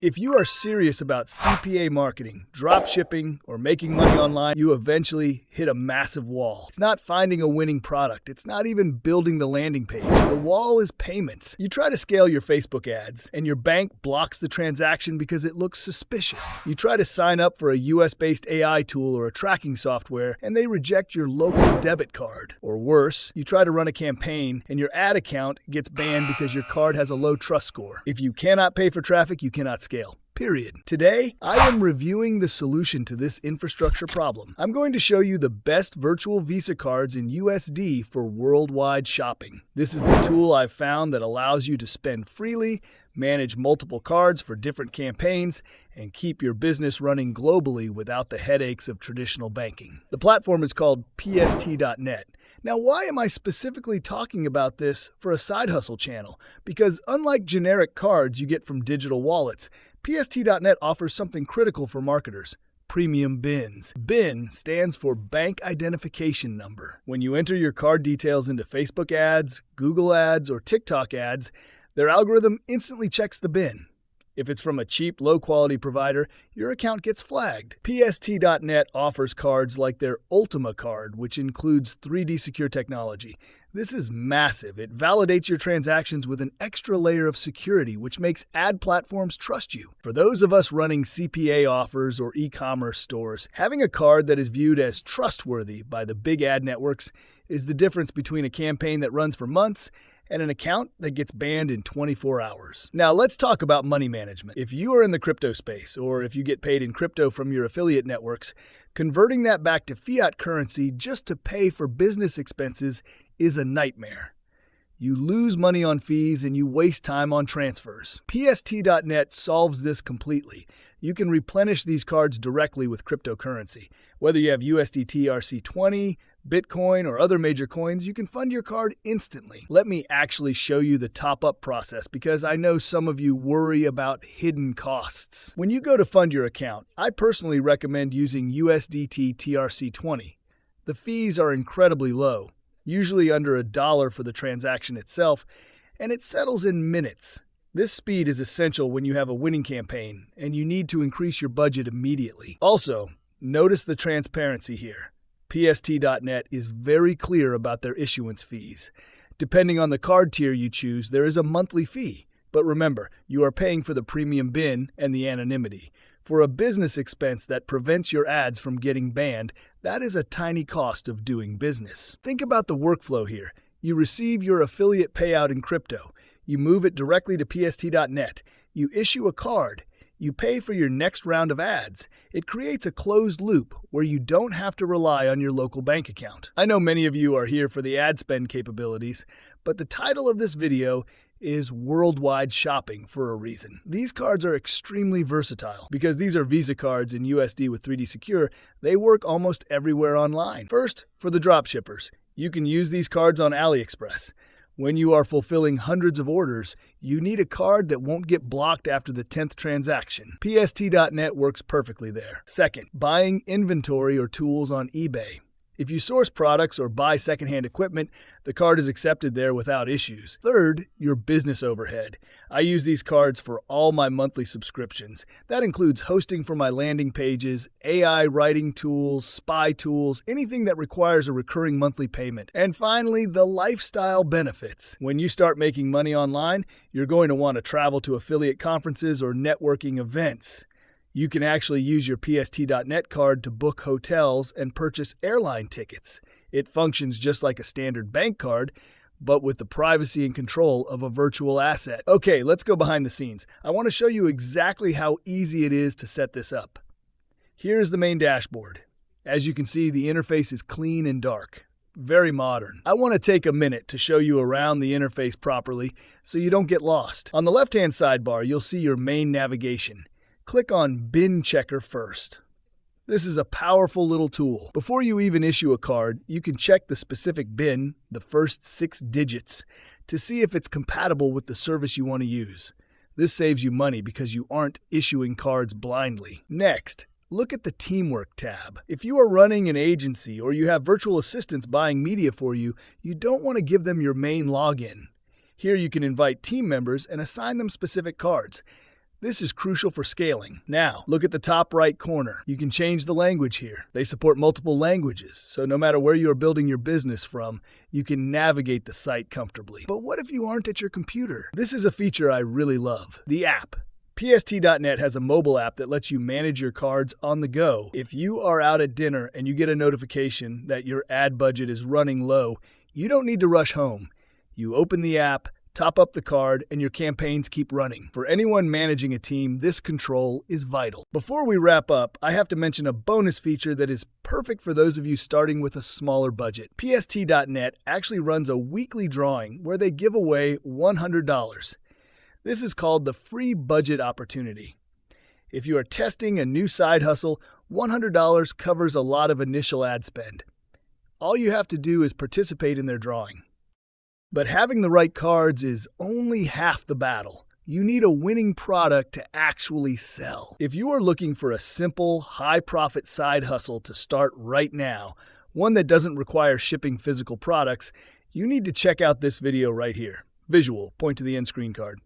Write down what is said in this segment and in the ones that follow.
If you are serious about CPA marketing, drop shipping, or making money online, you eventually hit a massive wall. It's not finding a winning product. It's not even building the landing page. The wall is payments. You try to scale your Facebook ads, and your bank blocks the transaction because it looks suspicious. You try to sign up for a US-based AI tool or a tracking software, and they reject your local debit card. Or worse, you try to run a campaign, and your ad account gets banned because your card has a low trust score. If you cannot pay for traffic, you cannot scale. Period. Today, I am reviewing the solution to this infrastructure problem. I'm going to show you the best virtual Visa cards in USD for worldwide shopping. This is the tool I've found that allows you to spend freely, manage multiple cards for different campaigns, and keep your business running globally without the headaches of traditional banking. The platform is called PST.net. Now, why am I specifically talking about this for a side hustle channel? Because unlike generic cards you get from digital wallets, PST.net offers something critical for marketers: premium BINs. BIN stands for Bank Identification Number. When you enter your card details into Facebook ads, Google ads, or TikTok ads, their algorithm instantly checks the BIN. If it's from a cheap, low-quality provider, your account gets flagged. PST.net offers cards like their Ultima card, which includes 3D secure technology. This is massive. It validates your transactions with an extra layer of security, which makes ad platforms trust you. For those of us running CPA offers or e-commerce stores, having a card that is viewed as trustworthy by the big ad networks is the difference between a campaign that runs for months and an account that gets banned in 24 hours. Now, let's talk about money management. If you are in the crypto space, or if you get paid in crypto from your affiliate networks, converting that back to fiat currency just to pay for business expenses is a nightmare. You lose money on fees and you waste time on transfers. PST.net solves this completely. You can replenish these cards directly with cryptocurrency. Whether you have USDT RC20, Bitcoin, or other major coins, you can fund your card instantly. Let me actually show you the top-up process because I know some of you worry about hidden costs. When you go to fund your account, I personally recommend using USDT TRC20. The fees are incredibly low, usually under $1 for the transaction itself, and it settles in minutes. This speed is essential when you have a winning campaign and you need to increase your budget immediately. Also, notice the transparency here. PST.net is very clear about their issuance fees. Depending on the card tier you choose, there is a monthly fee. But remember, you are paying for the premium BIN and the anonymity. For a business expense that prevents your ads from getting banned, that is a tiny cost of doing business. Think about the workflow here. You receive your affiliate payout in crypto. You move it directly to PST.net. You issue a card. You pay for your next round of ads. It creates a closed loop where you don't have to rely on your local bank account. I know many of you are here for the ad spend capabilities, but the title of this video is Worldwide Shopping for a reason. These cards are extremely versatile. Because these are Visa cards in USD with 3D Secure, they work almost everywhere online. First, for the dropshippers, you can use these cards on AliExpress. When you are fulfilling hundreds of orders, you need a card that won't get blocked after the 10th transaction. PST.net works perfectly there. Second, buying inventory or tools on eBay. If you source products or buy secondhand equipment, the card is accepted there without issues. Third, your business overhead. I use these cards for all my monthly subscriptions. That includes hosting for my landing pages, AI writing tools, spy tools, anything that requires a recurring monthly payment. And finally, the lifestyle benefits. When you start making money online, you're going to want to travel to affiliate conferences or networking events. You can actually use your PST.net card to book hotels and purchase airline tickets. It functions just like a standard bank card, but with the privacy and control of a virtual asset. Okay, let's go behind the scenes. I want to show you exactly how easy it is to set this up. Here's the main dashboard. As you can see, the interface is clean and dark. Very modern. I want to take a minute to show you around the interface properly so you don't get lost. On the left-hand sidebar, you'll see your main navigation. Click on BIN Checker first. This is a powerful little tool. Before you even issue a card, you can check the specific BIN, the first 6 digits, to see if it's compatible with the service you want to use. This saves you money because you aren't issuing cards blindly. Next, look at the Teamwork tab. If you are running an agency or you have virtual assistants buying media for you, you don't want to give them your main login. Here you can invite team members and assign them specific cards. This is crucial for scaling. Now, look at the top right corner. You can change the language here. They support multiple languages, so no matter where you are building your business from, you can navigate the site comfortably. But what if you aren't at your computer? This is a feature I really love. The app. PST.net has a mobile app that lets you manage your cards on the go. If you are out at dinner and you get a notification that your ad budget is running low, you don't need to rush home. You open the app, top up the card, and your campaigns keep running. For anyone managing a team, this control is vital. Before we wrap up, I have to mention a bonus feature that is perfect for those of you starting with a smaller budget. PST.net actually runs a weekly drawing where they give away $100. This is called the free budget opportunity. If you are testing a new side hustle, $100 covers a lot of initial ad spend. All you have to do is participate in their drawing. But having the right cards is only half the battle. You need a winning product to actually sell. If you are looking for a simple, high-profit side hustle to start right now, one that doesn't require shipping physical products, you need to check out this video right here. Visual, point to the end screen card.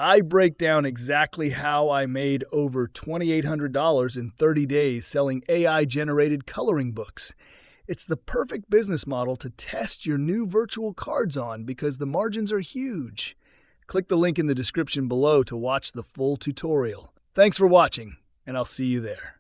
I break down exactly how I made over $2,800 in 30 days selling AI-generated coloring books. It's the perfect business model to test your new virtual cards on because the margins are huge. Click the link in the description below to watch the full tutorial. Thanks for watching, and I'll see you there.